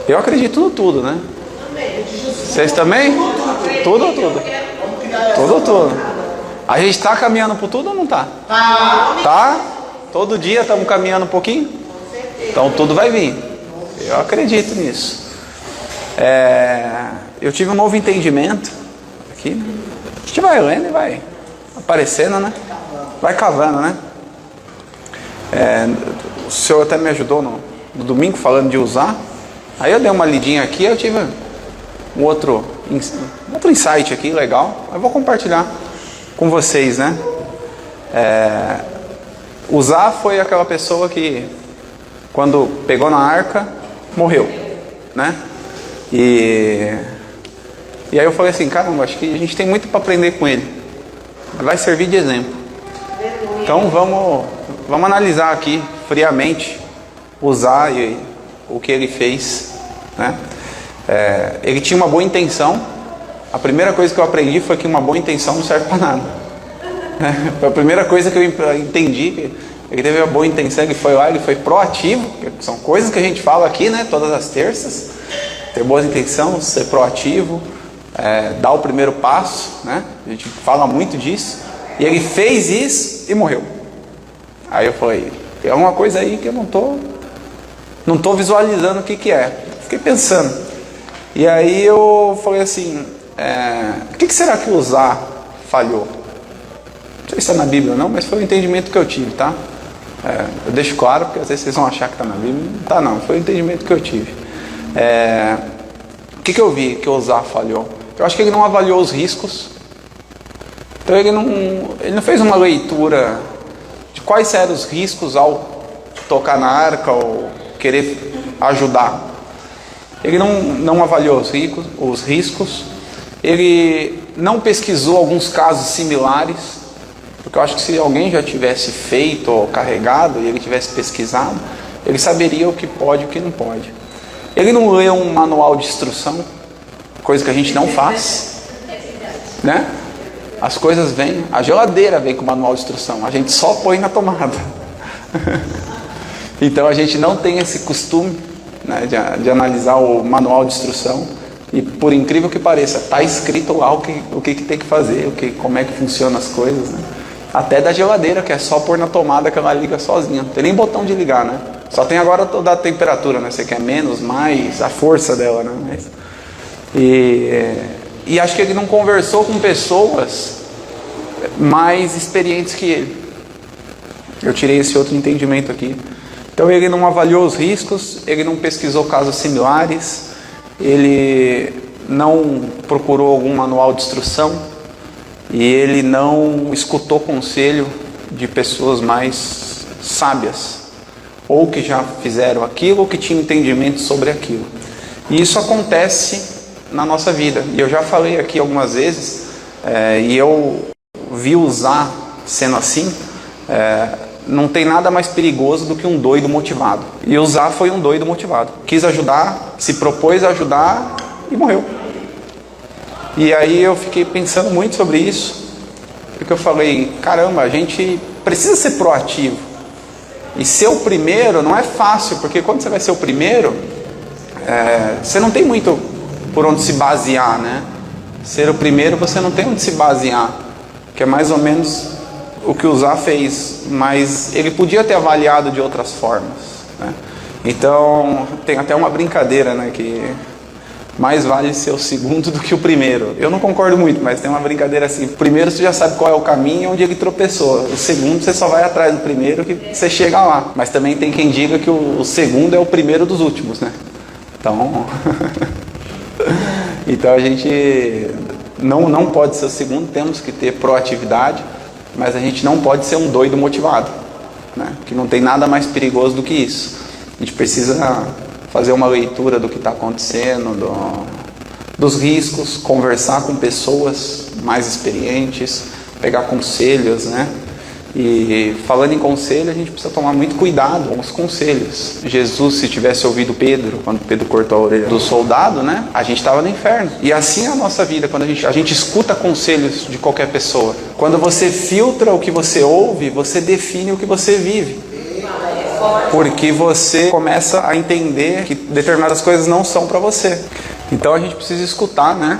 Eu acredito no tudo, né? Vocês também? Tudo. Tudo. A gente está caminhando por tudo ou não está? Tá? Todo dia estamos caminhando um pouquinho? Então tudo vai vir. Eu acredito nisso. Eu tive um novo entendimento aqui. A gente vai lendo e vai aparecendo, né? Vai cavando, né? O senhor até me ajudou no domingo falando de usar. Aí eu dei uma lidinha aqui, eu tive um outro insight aqui, legal. Eu vou compartilhar com vocês, né? Usar foi aquela pessoa que, quando pegou na arca, morreu, né? E aí eu falei assim, caramba, acho que a gente tem muito para aprender com ele. Vai servir de exemplo. Então vamos analisar aqui friamente usar e o que ele fez, né? Ele tinha uma boa intenção. A primeira coisa que eu aprendi foi que uma boa intenção não serve para nada. Foi a primeira coisa que eu entendi. Ele teve uma boa intenção, ele foi lá, ele foi proativo. São coisas que a gente fala aqui, né? Todas as terças. Ter boas intenções, ser proativo, dar o primeiro passo, né? A gente fala muito disso. E ele fez isso e morreu. Aí eu falei, tem alguma coisa aí que eu não tô visualizando o que é. Fiquei pensando. E aí eu falei assim, o que será que usar falhou? Não sei se está na Bíblia ou não, mas foi o entendimento que eu tive, tá? Eu deixo claro, porque às vezes vocês vão achar que está na Bíblia. Não está não, foi o entendimento que eu tive. O que eu vi que usar falhou? Eu acho que ele não avaliou os riscos. Então ele não fez uma leitura de quais eram os riscos ao tocar na arca ou querer ajudar. Ele não avaliou os riscos. Ele não pesquisou alguns casos similares, porque eu acho que se alguém já tivesse feito ou carregado e ele tivesse pesquisado, ele saberia o que pode e o que não pode. Ele não leu um manual de instrução, coisa que a gente não faz, né? As coisas vêm, a geladeira vem com o manual de instrução, a gente só põe na tomada. Então a gente não tem esse costume, né, de analisar o manual de instrução. E por incrível que pareça, está escrito lá o que tem que fazer, como é que funcionam as coisas, né? Até da geladeira, que é só pôr na tomada que ela liga sozinha. Não tem nem botão de ligar, né? Só tem agora toda a temperatura, né? Você quer menos, mais, a força dela, né? E acho que ele não conversou com pessoas mais experientes que ele. Eu tirei esse outro entendimento aqui. Então ele não avaliou os riscos, ele não pesquisou casos similares, ele não procurou algum manual de instrução e ele não escutou conselho de pessoas mais sábias, ou que já fizeram aquilo, ou que tinham entendimento sobre aquilo. E isso acontece na nossa vida. E eu já falei aqui algumas vezes, e eu vi usar sendo assim, não tem nada mais perigoso do que um doido motivado. E Uzá foi um doido motivado. Quis ajudar, se propôs a ajudar e morreu. E aí eu fiquei pensando muito sobre isso, porque eu falei, caramba, a gente precisa ser proativo. E ser o primeiro não é fácil, porque quando você vai ser o primeiro, você não tem muito por onde se basear, né? Ser o primeiro você não tem onde se basear, que é mais ou menos o que o Uzá fez, mas ele podia ter avaliado de outras formas, né? Então tem até uma brincadeira, né, que mais vale ser o segundo do que o primeiro. Eu não concordo muito, mas tem uma brincadeira assim: o primeiro você já sabe qual é o caminho e onde ele tropeçou, o segundo você só vai atrás do primeiro que você chega lá. Mas também tem quem diga que o segundo é o primeiro dos últimos, né? Então a gente não pode ser o segundo, temos que ter proatividade, mas a gente não pode ser um doido motivado, né? Que não tem nada mais perigoso do que isso. A gente precisa fazer uma leitura do que está acontecendo, dos riscos, conversar com pessoas mais experientes, pegar conselhos, né? E falando em conselho, a gente precisa tomar muito cuidado com os conselhos. Jesus, se tivesse ouvido Pedro, quando Pedro cortou a orelha do soldado, né, a gente estava no inferno. E assim é a nossa vida, quando a gente escuta conselhos de qualquer pessoa. Quando você filtra o que você ouve, você define o que você vive. Porque você começa a entender que determinadas coisas não são para você. Então a gente precisa escutar, né?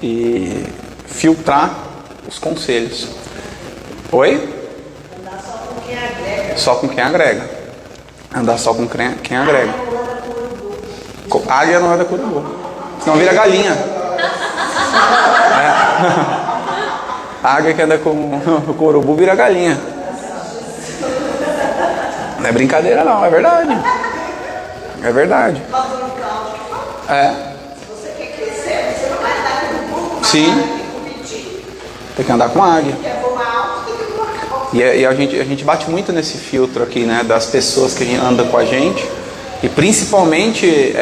E filtrar os conselhos. Oi? Andar só com quem agrega. Só com quem agrega. Andar só com quem agrega. Águia não anda com urubu. Senão vira galinha. A águia que anda com o urubu vira galinha. Não é brincadeira não, é verdade. É verdade. É. Se você quer crescer, você não vai andar com o burro, Sim. Tem que andar com águia. quer voar alto, tem que voar alto. E a gente bate muito nesse filtro aqui, né? Das pessoas que andam com a gente. E principalmente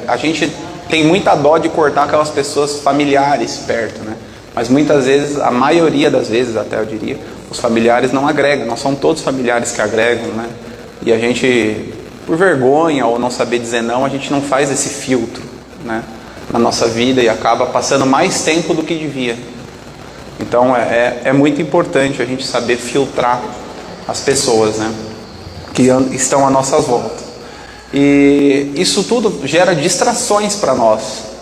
a gente tem muita dó de cortar aquelas pessoas familiares perto, né? Mas muitas vezes, a maioria das vezes até eu diria, os familiares não agregam. Nós somos todos familiares que agregam, né? E a gente, por vergonha ou não saber dizer não, a gente não faz esse filtro, né, na nossa vida e acaba passando mais tempo do que devia. Então é muito importante a gente saber filtrar as pessoas, né, que estão à nossa volta. E isso tudo gera distrações para nós.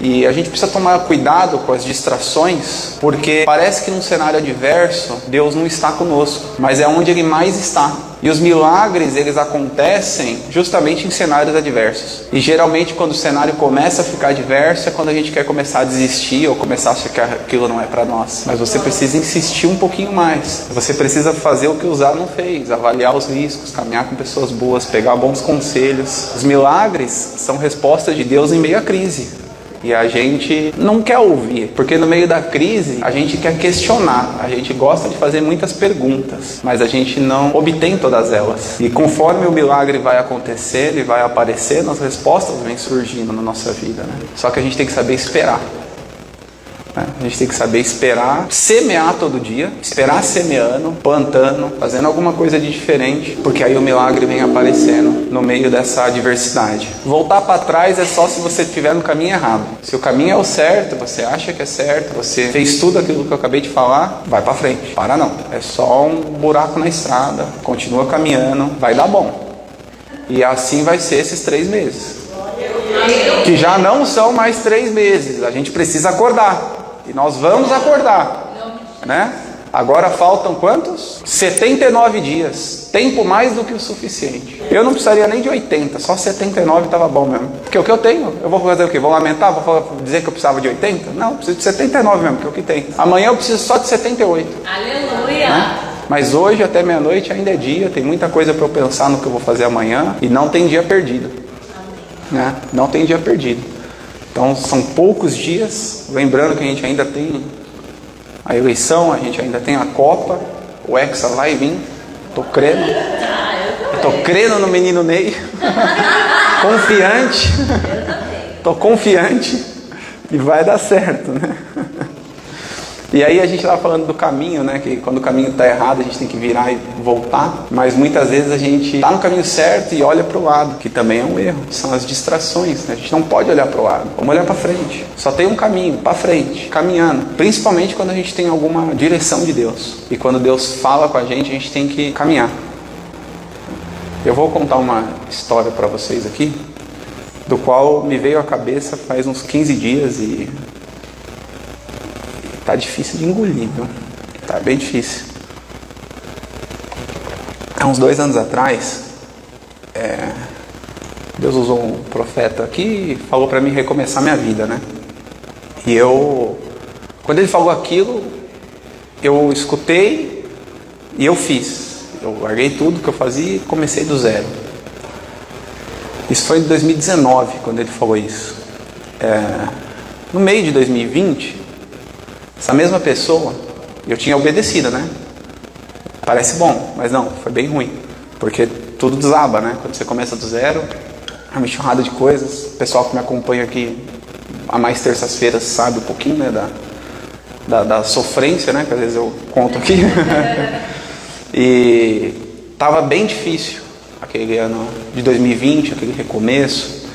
E a gente precisa tomar cuidado com as distrações, porque parece que num cenário adverso, Deus não está conosco, mas é onde Ele mais está. E os milagres, eles acontecem justamente em cenários adversos. E geralmente quando o cenário começa a ficar adverso, é quando a gente quer começar a desistir ou começar a achar que aquilo não é para nós. Mas você precisa insistir um pouquinho mais. Você precisa fazer o que o Zá não fez, avaliar os riscos, caminhar com pessoas boas, pegar bons conselhos. Os milagres são respostas de Deus em meio à crise. E a gente não quer ouvir, porque no meio da crise a gente quer questionar, a gente gosta de fazer muitas perguntas, mas a gente não obtém todas elas. E conforme o milagre vai acontecer e vai aparecendo, as respostas vêm surgindo na nossa vida, né? Só que a gente tem que saber esperar. A gente tem que saber esperar, semear todo dia, esperar semeando, plantando, fazendo alguma coisa de diferente, porque aí o milagre vem aparecendo no meio dessa adversidade. Voltar para trás é só se você estiver no caminho errado. Se o caminho é o certo, você acha que é certo, você fez tudo aquilo que eu acabei de falar, vai para frente. Para não, é só um buraco na estrada, continua caminhando, vai dar bom. E assim vai ser esses 3 meses. Que já não são mais 3 meses, a gente precisa acordar. E nós vamos acordar, né? Agora faltam quantos? 79 dias. Tempo mais do que o suficiente. Eu não precisaria nem de 80, só 79 estava bom mesmo. Porque o que eu tenho, eu vou fazer o quê? Vou lamentar? Vou dizer que eu precisava de 80? Não, eu preciso de 79 mesmo, que é o que tem. Amanhã eu preciso só de 78. Aleluia! Né? Mas hoje até meia-noite ainda é dia, tem muita coisa para eu pensar no que eu vou fazer amanhã. E não tem dia perdido. Né? Não tem dia perdido. Então são poucos dias, lembrando que a gente ainda tem a eleição, a gente ainda tem a Copa, o Hexa vai vir, tô crendo no menino Ney, confiante, tô confiante e vai dar certo, né? E aí a gente estava falando do caminho, né? Que quando o caminho está errado a gente tem que virar e voltar. Mas muitas vezes a gente está no caminho certo e olha para o lado, que também é um erro. São as distrações, né? A gente não pode olhar para o lado. Vamos olhar para frente. Só tem um caminho, para frente, caminhando. Principalmente quando a gente tem alguma direção de Deus. E quando Deus fala com a gente tem que caminhar. Eu vou contar uma história para vocês aqui, do qual me veio à cabeça faz uns 15 dias e tá difícil de engolir, viu? Tá bem difícil. Há uns 2 anos atrás, Deus usou um profeta aqui e falou para mim recomeçar minha vida, né? E quando ele falou aquilo, eu escutei e eu fiz. Eu larguei tudo que eu fazia e comecei do zero. Isso foi em 2019, quando ele falou isso. No meio de 2020, essa mesma pessoa, eu tinha obedecido, né? Parece bom, mas não, foi bem ruim. Porque tudo desaba, né? Quando você começa do zero, é uma enxurrada de coisas. O pessoal que me acompanha aqui há mais terças-feiras sabe um pouquinho, né? Da sofrência, né? Que às vezes eu conto aqui. E estava bem difícil aquele ano de 2020, aquele recomeço.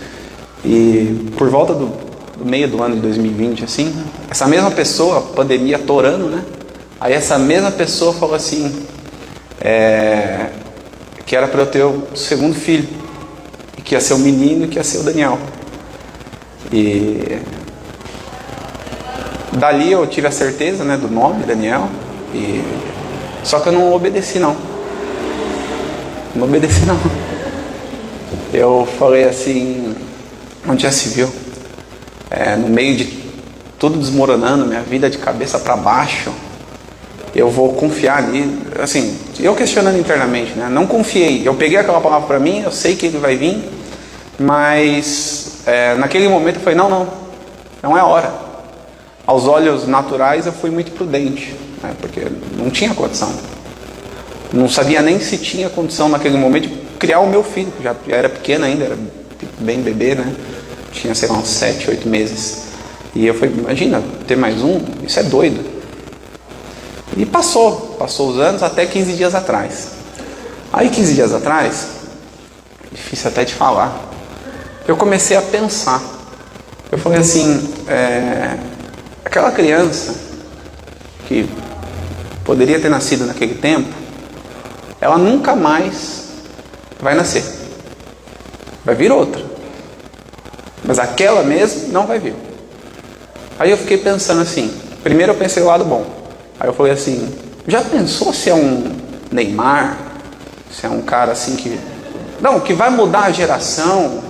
E por volta do meio do ano de 2020, assim, essa mesma pessoa, a pandemia atorando, né? Aí essa mesma pessoa falou assim, que era para eu ter o 2º filho. E que ia ser o menino e que ia ser o Daniel. E dali eu tive a certeza, né, do nome, Daniel. Só que eu não obedeci não. Não obedeci não. Eu falei assim, onde já se viu? No meio de tudo desmoronando, minha vida de cabeça para baixo, eu vou confiar ali, assim, eu questionando internamente, né? Não confiei, eu peguei aquela palavra para mim, eu sei que ele vai vir, mas naquele momento eu falei, não é hora. Aos olhos naturais eu fui muito prudente, né? Porque não tinha condição, não sabia nem se tinha condição naquele momento de criar o meu filho, que já era pequeno ainda, era bem bebê, né? Tinha, sei lá, uns 7, 8 meses. E eu falei, imagina, ter mais um, isso é doido. E passou os anos até 15 dias atrás. Aí 15 dias atrás, difícil até de falar, eu comecei a pensar. Eu falei assim, aquela criança que poderia ter nascido naquele tempo, ela nunca mais vai nascer. Vai vir outra. Mas aquela mesmo não vai vir. Aí eu fiquei pensando assim, primeiro eu pensei o lado bom. Aí eu falei assim, já pensou se é um Neymar? Se é um cara assim que vai mudar a geração,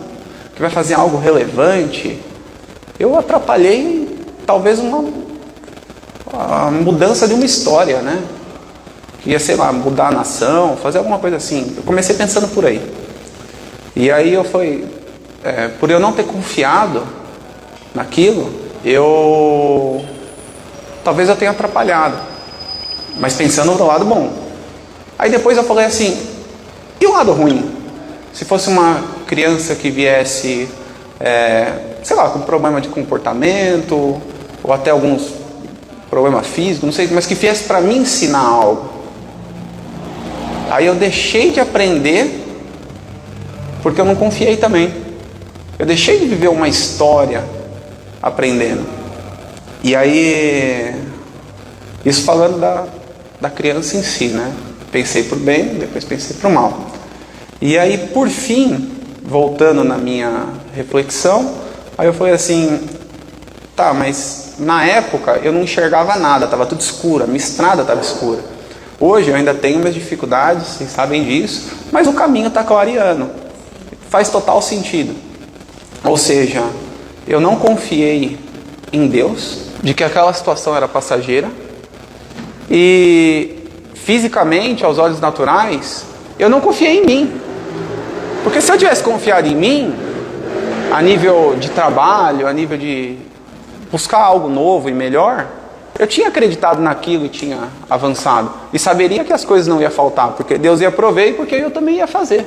que vai fazer algo relevante? Eu atrapalhei talvez a mudança de uma história, né? Que ia, sei lá, mudar a nação, fazer alguma coisa assim. Eu comecei pensando por aí. E aí eu falei, por eu não ter confiado naquilo, talvez eu tenha atrapalhado, mas pensando do lado bom. Aí depois eu falei assim, e o lado ruim? Se fosse uma criança que viesse, sei lá, com problema de comportamento, ou até alguns problemas físicos, não sei, mas que viesse para me ensinar algo. Aí eu deixei de aprender, porque eu não confiei também. Eu deixei de viver uma história aprendendo. E aí, isso falando da criança em si, né? Pensei pro bem, depois pensei pro mal. E aí, por fim, voltando na minha reflexão, aí eu falei assim, tá, mas na época eu não enxergava nada, estava tudo escuro, a minha estrada estava escura. Hoje eu ainda tenho minhas dificuldades, vocês sabem disso, mas o caminho está clareando. Faz total sentido. Ou seja, eu não confiei em Deus, de que aquela situação era passageira, e fisicamente, aos olhos naturais, eu não confiei em mim. Porque se eu tivesse confiado em mim, a nível de trabalho, a nível de buscar algo novo e melhor, eu tinha acreditado naquilo e tinha avançado. E saberia que as coisas não iam faltar, porque Deus ia prover e porque eu também ia fazer.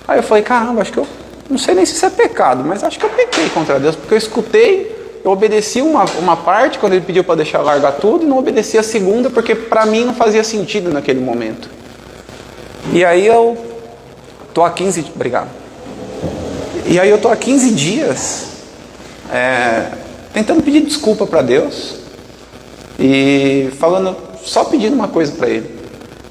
Aí eu falei, caramba, acho que eu não sei nem se isso é pecado, mas acho que eu pequei contra Deus, porque eu escutei, eu obedeci uma parte quando Ele pediu para deixar largar tudo, e não obedeci a segunda, porque para mim não fazia sentido naquele momento. E aí eu tô há 15... Obrigado. E aí eu tô há 15 dias tentando pedir desculpa para Deus e só pedindo uma coisa para Ele.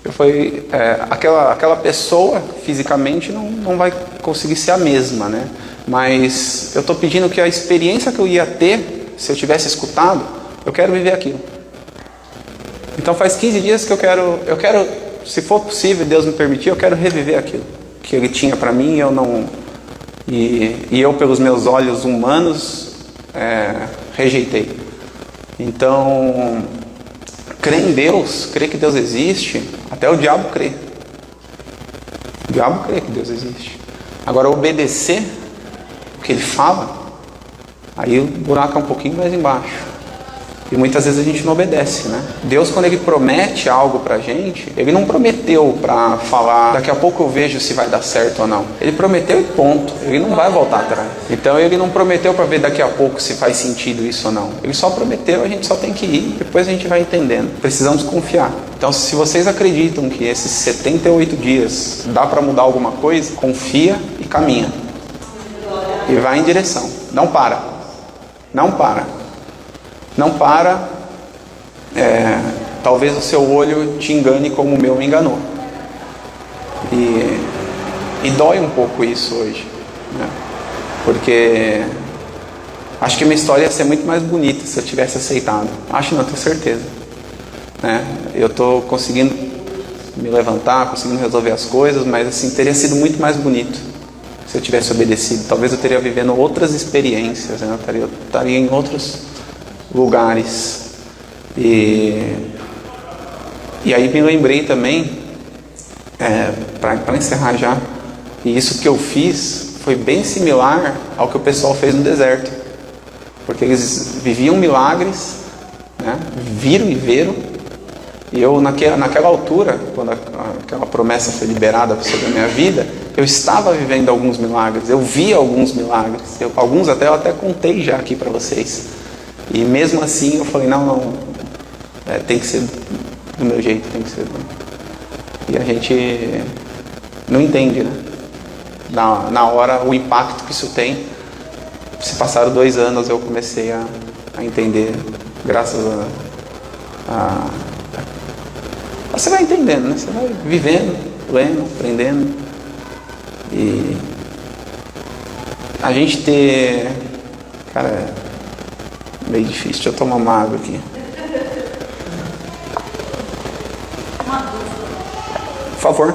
Eu falei, aquela pessoa fisicamente não vai conseguir ser a mesma, né? Mas eu estou pedindo que a experiência que eu ia ter, se eu tivesse escutado, eu quero viver aquilo. Então faz 15 dias que eu quero, se for possível, Deus me permitir, eu quero reviver aquilo que Ele tinha para mim e eu não... E eu, pelos meus olhos humanos, rejeitei. Então, crer em Deus, crer que Deus existe, até o diabo crê. O diabo crê que Deus existe. Agora, obedecer o que Ele fala, aí o buraco é um pouquinho mais embaixo. E muitas vezes a gente não obedece, né? Deus, quando Ele promete algo pra gente, Ele não prometeu pra falar, daqui a pouco eu vejo se vai dar certo ou não. Ele prometeu e ponto. Ele não vai voltar atrás. Então Ele não prometeu pra ver daqui a pouco se faz sentido isso ou não. Ele só prometeu, a gente só tem que ir, depois a gente vai entendendo. Precisamos confiar. Então, se vocês acreditam que esses 78 dias dá pra mudar alguma coisa, confia e caminha. E vai em direção. Não para. Não para. Não para, talvez o seu olho te engane como o meu me enganou. E dói um pouco isso hoje, né? Porque acho que minha história ia ser muito mais bonita se eu tivesse aceitado. Acho não, tenho certeza, né? Eu estou conseguindo me levantar, conseguindo resolver as coisas, mas assim, teria sido muito mais bonito se eu tivesse obedecido. Talvez eu teria vivendo outras experiências, né? Eu estaria em outros lugares. E aí me lembrei também, para encerrar já, e isso que eu fiz foi bem similar ao que o pessoal fez no deserto, porque eles viviam milagres, né? Viram e viram, e eu naquela altura, quando aquela promessa foi liberada sobre a minha vida, eu estava vivendo alguns milagres, eu vi alguns milagres, alguns até eu até contei já aqui para vocês, e mesmo assim eu falei, não, tem que ser do meu jeito, tem que ser e a gente não entende, né? Na hora, o impacto que isso tem. Se passaram 2 anos, eu comecei a entender, graças você vai entendendo, né? Você vai vivendo, lendo, aprendendo. E a gente ter... Cara, é meio difícil. Deixa eu tomar uma água aqui. Por favor.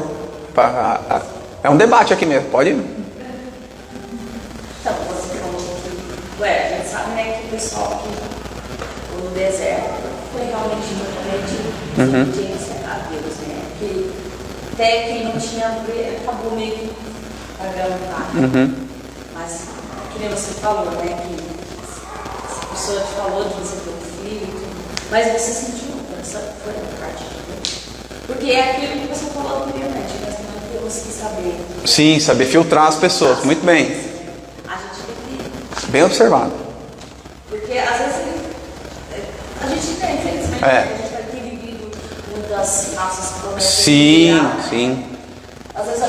É um debate aqui mesmo, pode ir. Então, você falou que, a gente sabe, né, que o pessoal aqui no deserto foi realmente muito obediência a Deus, né? Que até quem não tinha a ver acabou meio que pagando nada. Mas, que nem você falou, né, que a pessoa te falou de você ter um filho, mas você sentiu, essa foi a parte de Deus. Porque é aquilo que você falou anteriormente, nós temos que saber. Sim, saber filtrar as pessoas, muito bem. A gente tem que... Bem observado. Porque às vezes a gente tem, infelizmente, a gente vai ter vivido muitas nossas promessas. Sim. Às vezes o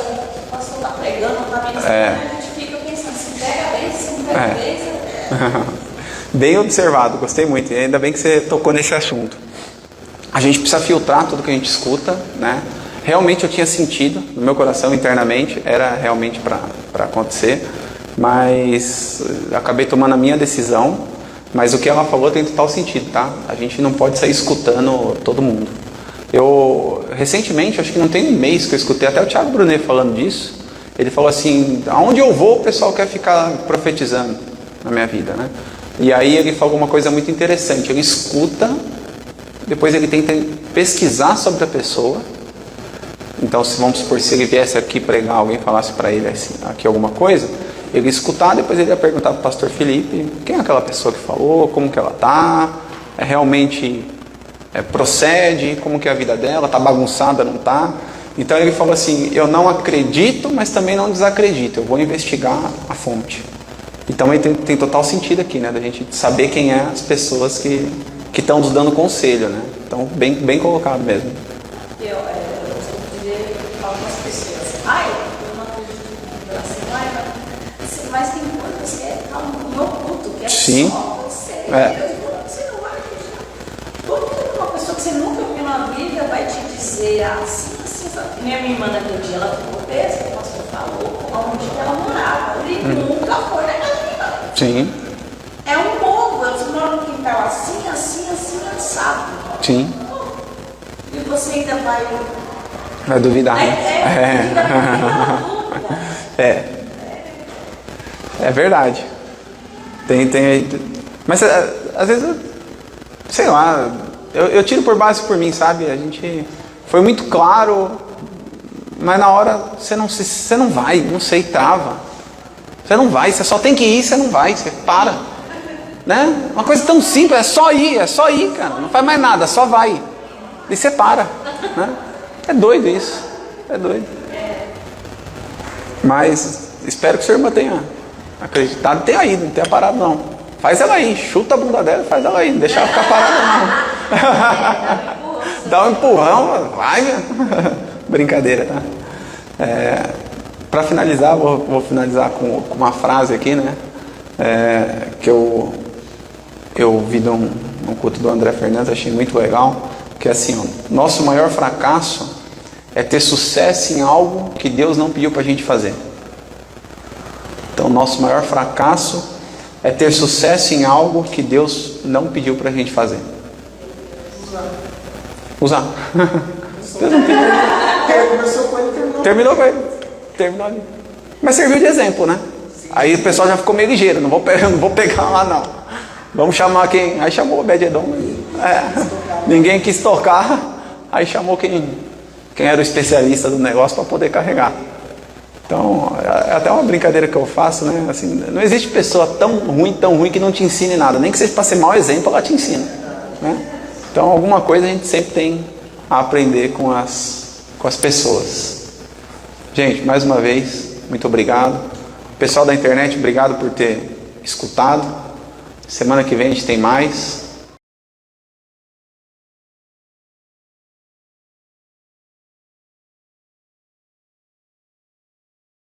pastor está pregando, está ministrando, a gente fica pensando, se pega bem, se não pega bem. Bem observado, gostei muito. E ainda bem que você tocou nesse assunto. A gente precisa filtrar tudo que a gente escuta, né? Realmente eu tinha sentido no meu coração internamente, era realmente para acontecer, mas acabei tomando a minha decisão. Mas o que ela falou tem total sentido, tá? A gente não pode sair escutando todo mundo. Eu recentemente, acho que não tem um mês que eu escutei até o Thiago Brunet falando disso. Ele falou assim: aonde eu vou, o pessoal quer ficar profetizando na minha vida, né? E aí ele falou uma coisa muito interessante. Ele escuta, depois ele tenta pesquisar sobre a pessoa. Então, vamos supor, se ele viesse aqui pregar, alguém falasse para ele assim, aqui alguma coisa, ele ia escutar, depois ele ia perguntar para o pastor Felipe quem é aquela pessoa que falou, como que ela está, realmente procede, como que é a vida dela, está bagunçada, não está. Então ele falou assim: eu não acredito, mas também não desacredito, eu vou investigar a fonte. Então aí tem total sentido aqui, né, da gente saber quem é as pessoas que estão nos dando conselho, né? Então bem colocado mesmo. Eu costumo dizer para algumas pessoas: eu não acredito em assim, mas tem coisas que é no oculto, que é só você. Você não vai acreditar. Porque uma pessoa que você nunca viu na vida vai te dizer assim. Minha irmã naquele dia, ela ficou presa, o pastor falou onde ela morava. Ele nunca foi naquela vida. Sim. É um povo, eles moram no quintal assim, assado. Sim. E você ainda vai duvidar, né? É verdade. Tem. Mas às vezes, sei lá, eu tiro por base por mim, sabe? A gente foi muito claro, mas na hora você não vai, não sei, trava. Você não vai, você só tem que ir, você não vai, você para. Né? Uma coisa tão simples, é só ir, cara. Não faz mais nada, só vai. E você para. Né? É doido isso. É doido. Mas espero que sua irmã tenha acreditado e tenha ido, não tenha parado não. Faz ela ir, chuta a bunda dela e faz ela ir, não deixa ela ficar parada não. Dá um empurrão, vai. Brincadeira, tá? Para finalizar, vou finalizar com uma frase aqui, né? Que eu vi num culto do André Fernandes, achei muito legal, que é assim: nosso maior fracasso é ter sucesso em algo que Deus não pediu para a gente fazer. Então, nosso maior fracasso é ter sucesso em algo que Deus não pediu para a gente fazer. Usar. Deus não pediu. Começou com ele, Terminou com ele. Terminou ali. Mas serviu de exemplo, né? Aí o pessoal já ficou meio ligeiro. Não vou pegar lá, não. Vamos chamar quem? Aí chamou o Obed-Edom. Ninguém quis tocar. Aí chamou quem era o especialista do negócio para poder carregar. Então, é até uma brincadeira que eu faço, né? Assim, não existe pessoa tão ruim que não te ensine nada. Nem que seja para ser mau exemplo, ela te ensina, né? Então, alguma coisa a gente sempre tem a aprender com as pessoas. Gente, mais uma vez, muito obrigado. Pessoal da internet, obrigado por ter escutado. Semana que vem a gente tem mais.